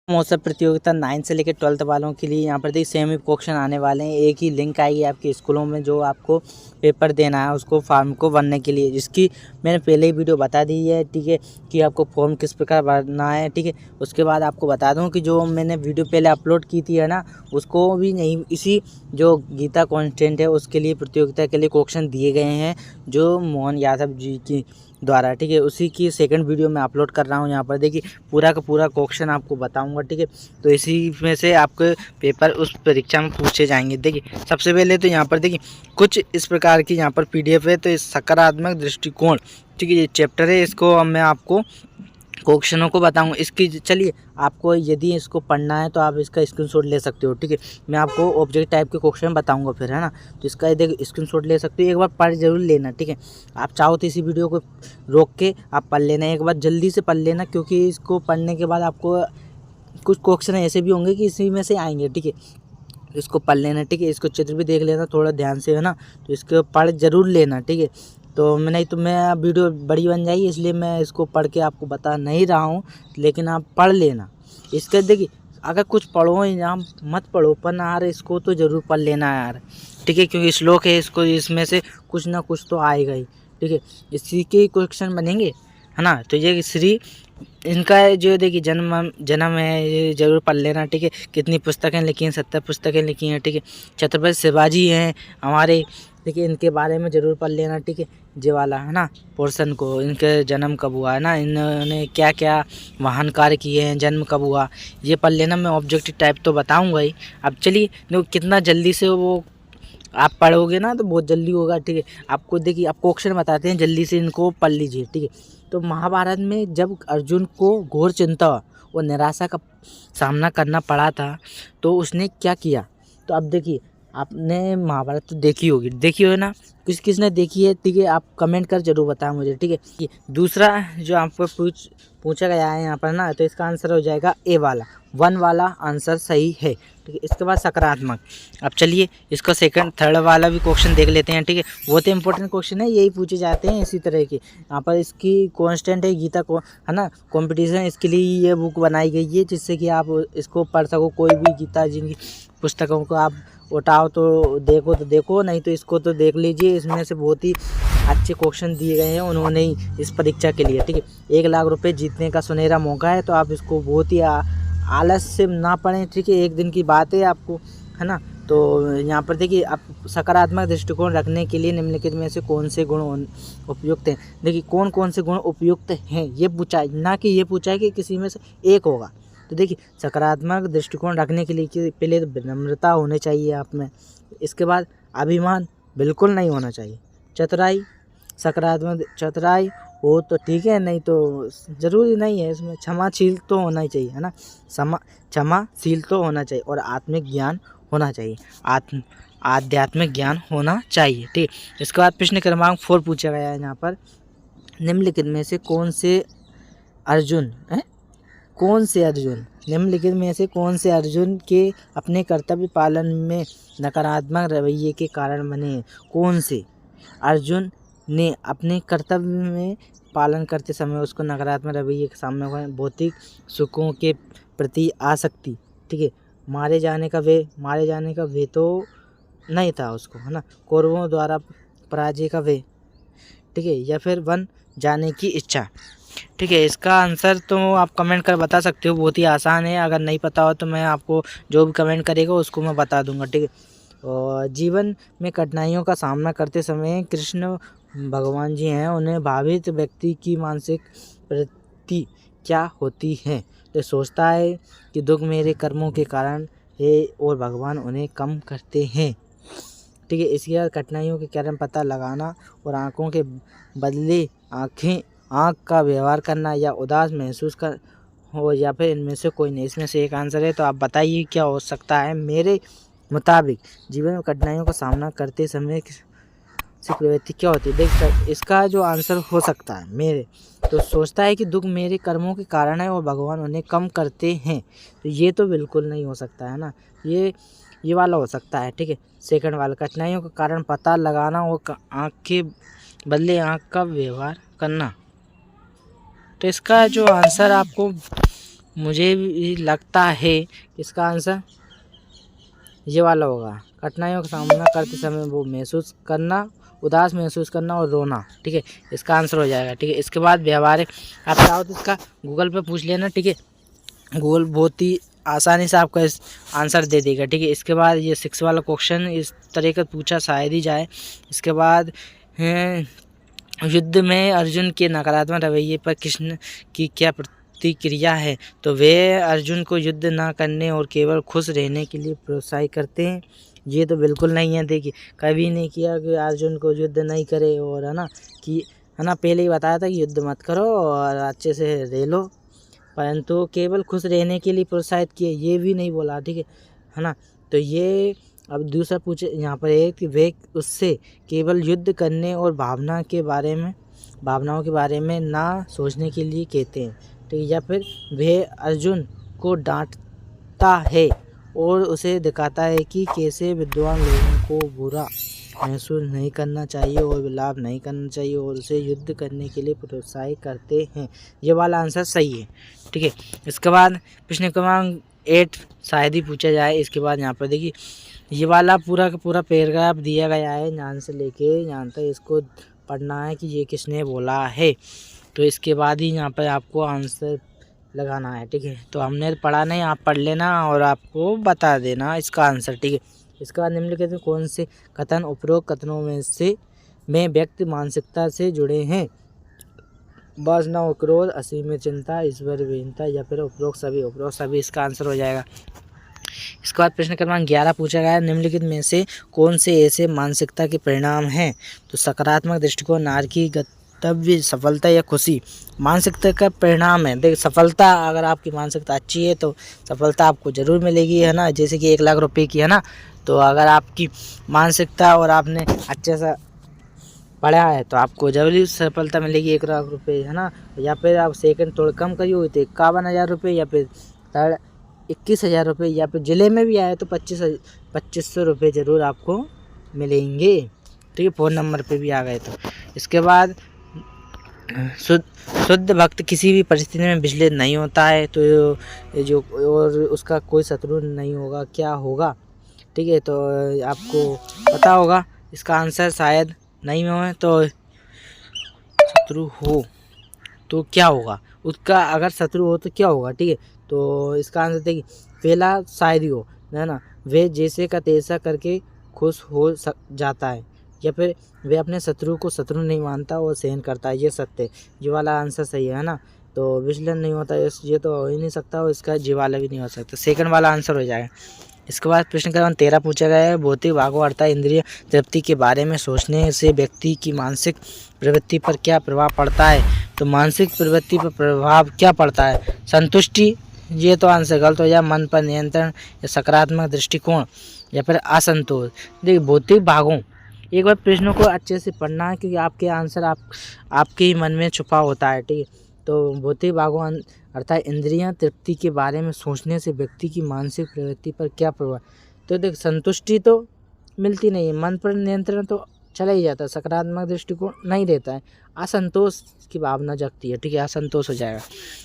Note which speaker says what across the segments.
Speaker 1: महोत्सव प्रतियोगिता 9 से लेकर 12th वालों के लिए यहाँ पर देखिए सेम क्वेश्चन आने वाले हैं। एक ही लिंक आएगी आपके स्कूलों में, जो आपको पेपर देना है उसको फॉर्म को भरने के लिए, जिसकी मैंने पहले ही वीडियो बता दी है, ठीक है, कि आपको फॉर्म किस प्रकार भरना है, ठीक है। उसके बाद आपको बता दूं कि जो मैंने वीडियो पहले अपलोड की थी है ना, उसको भी नहीं, इसी जो गीता कॉन्स्टेंट है उसके लिए प्रतियोगिता के लिए क्वेश्चन दिए गए हैं, जो मोहन यादव जी की द्वारा, ठीक है, उसी की सेकंड वीडियो मैं अपलोड कर रहा हूँ। यहाँ पर देखिए पूरा का पूरा क्वेश्चन आपको बताऊंगा, ठीक है। तो इसी में से आपके पेपर उस परीक्षा में पूछे जाएंगे। देखिए सबसे पहले तो यहाँ पर देखिए कुछ इस प्रकार की यहाँ पर PDF है। तो इस सकारात्मक दृष्टिकोण, ठीक है, ये चैप्टर है, इसको अब मैं आपको क्वेश्चनों को बताऊंगा। इसकी चलिए आपको यदि इसको पढ़ना है तो आप इसका स्क्रीनशॉट ले सकते हो, ठीक है। मैं आपको ऑब्जेक्ट टाइप के क्वेश्चन बताऊंगा फिर, है ना। तो इसका देखो स्क्रीनशॉट ले सकते हो, एक बार पढ़ जरूर लेना, ठीक है। आप चाहो तो इसी वीडियो को रोक के आप पढ़ लेना, एक बार जल्दी से पढ़ लेना, क्योंकि इसको पढ़ने के बाद आपको कुछ क्वेश्चन ऐसे भी होंगे कि इसी में से आएंगे, ठीक है। इसको पढ़ लेना, ठीक है। इसको चित्र भी देख लेना थोड़ा ध्यान से, है ना। तो इसको पढ़ जरूर लेना, ठीक है। तो मैं नहीं तो मैं वीडियो बड़ी बन जाएगी, इसलिए मैं इसको पढ़ के आपको बता नहीं रहा हूँ, लेकिन आप पढ़ लेना। इसका देखिए अगर कुछ पढ़ो या मत पढ़ो, पर यार इसको तो ज़रूर पढ़ लेना यार, ठीक है, क्योंकि श्लोक है, इसको इसमें से कुछ ना कुछ तो आएगा ही, ठीक है। इसी के क्वेश्चन बनेंगे, है ना। तो ये श्री इनका जो देखिए जन्म है, ये जरूर पढ़ लेना, ठीक है। कितनी पुस्तकें लिखी हैं, 70 पुस्तकें लिखी हैं, ठीक है। छत्रपति शिवाजी हैं हमारे, देखिए इनके बारे में ज़रूर पढ़ लेना, ठीक है। ये वाला है ना पोर्शन को, इनके जन्म कब हुआ है ना, इन्होंने क्या क्या महान कार्य किए हैं, जन्म कब हुआ, ये पढ़ लेना। मैं ऑब्जेक्टिव टाइप तो बताऊंगा ही। अब चलिए देखो कितना जल्दी से वो आप पढ़ोगे ना तो बहुत जल्दी होगा, ठीक है। आपको देखिए आप क्वेश्चन बताते हैं, जल्दी से इनको पढ़ लीजिए, ठीक है। तो महाभारत में जब अर्जुन को घोर चिंता और निराशा का सामना करना पड़ा था, तो उसने क्या किया। तो अब देखिए आपने महाभारत तो देखी होगी ना, किसने देखी है, ठीक है। आप कमेंट कर जरूर बताएं मुझे, ठीक है। दूसरा जो आपको पूछा गया है यहाँ पर ना, तो इसका आंसर हो जाएगा ए वाला, 1 वाला आंसर सही है, ठीक है। इसके बाद सकारात्मक। अब चलिए इसका सेकंड थर्ड वाला भी क्वेश्चन देख लेते हैं, ठीक है। बहुत ही इंपॉर्टेंट क्वेश्चन है, यही पूछे जाते हैं इसी तरह के। यहाँ पर इसकी कांस्टेंट है गीता को, है ना, कंपटीशन, इसके लिए ये बुक बनाई गई है, जिससे कि आप इसको पढ़ सको। कोई भी गीता जी की पुस्तकों को आप उठाओ तो देखो, नहीं तो इसको तो देख लीजिए। इसमें से बहुत ही अच्छे क्वेश्चन दिए गए हैं उन्होंने ही इस परीक्षा के लिए, ठीक है। 1 लाख रुपए जीतने का सुनहरा मौका है, तो आप इसको बहुत ही आलस से ना पढ़ें, ठीक है। एक दिन की बात है आपको, है ना। तो यहाँ पर देखिए आप सकारात्मक दृष्टिकोण रखने के लिए निम्नलिखित में से कौन से गुण उपयुक्त हैं। देखिए कौन कौन से गुण उपयुक्त हैं ये पूछा है, ना कि ये पूछा है कि किसी में से एक होगा। तो देखिए सकारात्मक दृष्टिकोण रखने के लिए पहले तो विनम्रता होनी चाहिए आप में। इसके बाद अभिमान बिल्कुल नहीं होना चाहिए। चतुराई, सकारात्मक चतुराई हो तो ठीक है, नहीं तो ज़रूरी नहीं है। इसमें क्षमाशील तो होना ही चाहिए, है ना। क्षमाशील तो होना चाहिए, और आत्मिक ज्ञान होना चाहिए, आध्यात्मिक ज्ञान होना चाहिए, ठीक। इसके बाद प्रश्न क्रमांक 4 पूछा गया है यहाँ पर, निम्नलिखित में से कौन से अर्जुन निम्नलिखित में से कौन से अर्जुन के अपने कर्तव्य पालन में नकारात्मक रवैये के कारण बने। कौन से अर्जुन ने अपने कर्तव्य में पालन करते समय उसको नकारात्मक रवैये के सामना हुआ। भौतिक सुखों के प्रति आसक्ति, ठीक है। मारे जाने का वे तो नहीं था उसको, है ना। कौरवों द्वारा पराजय का वे, ठीक है, या फिर वन जाने की इच्छा, ठीक है। इसका आंसर तो आप कमेंट कर बता सकते हो, बहुत ही आसान है। अगर नहीं पता हो तो मैं आपको जो भी कमेंट करेगा उसको मैं बता दूंगा, ठीक है। और जीवन में कठिनाइयों का सामना करते समय कृष्ण भगवान जी हैं, उन्हें भावित व्यक्ति की मानसिक प्रति क्या होती है। तो सोचता है कि दुख मेरे कर्मों के कारण है और भगवान उन्हें कम करते हैं, ठीक है। इसके बाद कठिनाइयों के कारण पता लगाना और आँखों के बदले आँख का व्यवहार करना, या उदास महसूस कर हो, या फिर इनमें से कोई नहीं। इसमें से एक आंसर है, तो आप बताइए क्या हो सकता है। मेरे मुताबिक जीवन में कठिनाइयों का सामना करते समय से प्रवृत्ति क्या होती है। देख इसका जो आंसर हो सकता है मेरे, तो सोचता है कि दुख मेरे कर्मों के कारण है और भगवान उन्हें कम करते हैं। तो ये तो बिल्कुल नहीं हो सकता, है ना। ये वाला हो सकता है, ठीक है। सेकंड वाला, कठिनाइयों का कारण पता लगाना और आँख के बदले आँख का व्यवहार करना। तो इसका जो आंसर आपको मुझे भी लगता है इसका आंसर ये वाला होगा। कठिनाइयों का सामना करते समय वो महसूस करना, उदास महसूस करना और रोना। ठीक है, इसका आंसर हो जाएगा। ठीक है, इसके बाद व्यवहारिक, आप चाहो तो इसका गूगल पे पूछ लेना। ठीक है, गूगल बहुत ही आसानी से आपका इस आंसर दे देगा। ठीक है, इसके बाद ये 6 वाला क्वेश्चन इस तरीके से पूछा शायद ही जाए। इसके बाद युद्ध में अर्जुन के नकारात्मक रवैये पर कृष्ण की क्या प्रतिक्रिया है? तो वे अर्जुन को युद्ध ना करने और केवल खुश रहने के लिए प्रोत्साहित करते हैं। ये तो बिल्कुल नहीं है। देखिए, कभी नहीं किया कि अर्जुन को युद्ध नहीं करे, और है ना कि है ना पहले ही बताया था कि युद्ध मत करो और अच्छे से रह लो, परंतु केवल खुश रहने के लिए प्रोत्साहित किए, ये भी नहीं बोला। ठीक है ना। तो ये अब दूसरा पूछे यहाँ पर है कि वे उससे केवल युद्ध करने और भावनाओं के बारे में ना सोचने के लिए कहते हैं। ठीक है, या फिर वे अर्जुन को डांटता है और उसे दिखाता है कि कैसे विद्वान लोगों को बुरा महसूस नहीं करना चाहिए और विलाप नहीं करना चाहिए, और उसे युद्ध करने के लिए प्रोत्साहित करते हैं। ये वाला आंसर सही है। ठीक है, इसके बाद प्रश्न क्रमांक 8 शायद ही पूछा जाए। इसके बाद यहाँ पर देखिए, ये वाला पूरा का पूरा पैराग्राफ दिया गया है, यहाँ से लेके यहाँ तक इसको पढ़ना है कि ये किसने बोला है। तो इसके बाद ही यहाँ पर आपको आंसर लगाना है। ठीक है, तो हमने पढ़ा नहीं, आप पढ़ लेना और आपको बता देना इसका आंसर। ठीक है, इसके बाद निम्नलिखित में कौन से कथन उपरोक्त कथनों में व्यक्ति मानसिकता से जुड़े हैं? वासना और क्रोध, असीमित चिंता, ईश्वर विहीनता, या फिर उपरोक्त सभी इसका आंसर हो जाएगा। इसके बाद प्रश्न क्रमांक 11 पूछा गया है, निम्नलिखित में से कौन से ऐसे मानसिकता के परिणाम हैं? तो सकारात्मक दृष्टिकोण, नारकी गंतव्य, सफलता या खुशी। मानसिकता का परिणाम है। देखिए, सफलता, अगर आपकी मानसिकता अच्छी है तो सफलता आपको ज़रूर मिलेगी, है ना। जैसे कि 1 लाख रुपए की, है ना, तो अगर आपकी मानसिकता और आपने अच्छे से पढ़ा है तो आपको जरूर सफलता मिलेगी 1 लाख रुपए, है ना। या फिर आप सेकंड थोड़ा कम करिए हुई तो 51,000 रुपये, या फिर थर्ड 21,000 रुपये, या फिर ज़िले में भी आए तो 2500 रुपये ज़रूर आपको मिलेंगे। ठीक है, फ़ोन नंबर पे भी आ गए तो। इसके बाद शुद्ध भक्त किसी भी परिस्थिति में विचलित नहीं होता है, तो जो और उसका कोई शत्रु नहीं होगा, क्या होगा? ठीक है, तो आपको पता होगा इसका आंसर शायद नहीं हो, तो शत्रु हो तो क्या होगा उसका, अगर शत्रु हो तो क्या होगा? ठीक है, तो इसका आंसर देखिए, पहला शायद ही हो, है ना, वे जैसे का तैसा करके खुश हो जाता है, या फिर वे अपने शत्रु को शत्रु नहीं मानता और सहन करता है, ये सत्य। ये वाला आंसर सही है ना। तो विचलन नहीं होता, ये तो हो ही नहीं सकता, और इसका जी वाला भी नहीं हो सकता, सेकंड वाला आंसर हो जाएगा। इसके बाद प्रश्न क्रमांक 13 पूछा गया है, भौतिक भागों अर्थात इंद्रिय तृप्ति के बारे में सोचने से व्यक्ति की मानसिक प्रवृत्ति पर क्या प्रभाव पड़ता है? तो मानसिक प्रवृत्ति पर प्रभाव क्या पड़ता है? संतुष्टि, ये तो आंसर गलत हो जाए। मन पर नियंत्रण या सकारात्मक दृष्टिकोण, या फिर असंतोष। देखिए, भौतिक भागों, एक बार प्रश्नों को अच्छे से पढ़ना है, क्योंकि आपके आंसर आपके ही मन में छुपा होता है। ठीक है, तो भौतिक भागों अर्थात इंद्रियां तृप्ति के बारे में सोचने से व्यक्ति की मानसिक प्रवृत्ति पर क्या प्रभाव? तो देख, संतुष्टि तो मिलती नहीं है, मन पर नियंत्रण तो चला ही जाता है, सकारात्मक दृष्टिकोण नहीं रहता है, असंतोष की भावना जगती है। ठीक है, असंतोष हो जाएगा।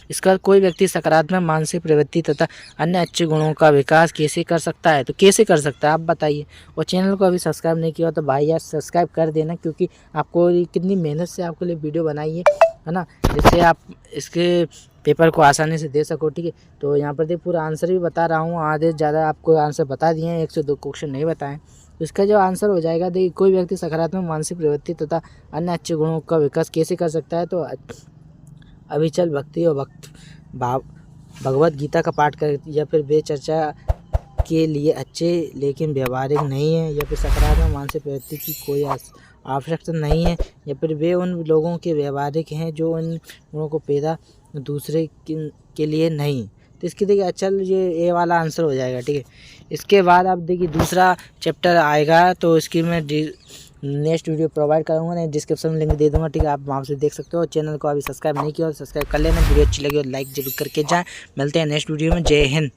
Speaker 1: इसका कोई व्यक्ति सकारात्मक मानसिक प्रवृत्ति तथा अन्य अच्छे गुणों का विकास कैसे कर सकता है? तो कैसे कर सकता है आप बताइए। और चैनल को अभी सब्सक्राइब नहीं किया तो भाई यार सब्सक्राइब कर देना, क्योंकि आपको कितनी मेहनत से आपके लिए वीडियो बनाई है ना, जिससे आप इसके पेपर को आसानी से दे सको। ठीक है, तो यहाँ पर देख पूरा आंसर भी बता रहा हूँ, आधे ज़्यादा आपको आंसर बता दिए हैं, 1 से 2 क्वेश्चन नहीं बताएं। तो इसका जो आंसर हो जाएगा, देखिए, कोई व्यक्ति सकारात्मक मानसिक प्रवृत्ति तथा अन्य अच्छे गुणों का विकास कैसे कर सकता है? तो अविचल भक्ति और भगवत गीता का पाठ कर, या फिर वे चर्चा के लिए अच्छे लेकिन व्यवहारिक नहीं है, या फिर सकारात्मक मानसिक प्रवृत्ति की कोई आवश्यकता नहीं है, या फिर वे उन लोगों के व्यवहारिक हैं जो उन गुणों को पैदा दूसरे के लिए नहीं। तो इसकी देखिए अचल, ये ए वाला आंसर हो जाएगा। ठीक है, इसके बाद आप देखिए दूसरा चैप्टर आएगा, तो इसकी मैं नेक्स्ट वीडियो प्रोवाइड करूँगा, नहीं डिस्क्रिप्शन में लिंक दे दूँगा। ठीक है, आप वहाँ से देख सकते हो। चैनल को अभी सब्सक्राइब नहीं किया तो सब्सक्राइब कर लेना, वीडियो अच्छी लगी और लाइक जरूर करके जाएँ। मिलते हैं नेक्स्ट वीडियो में। जय हिंद।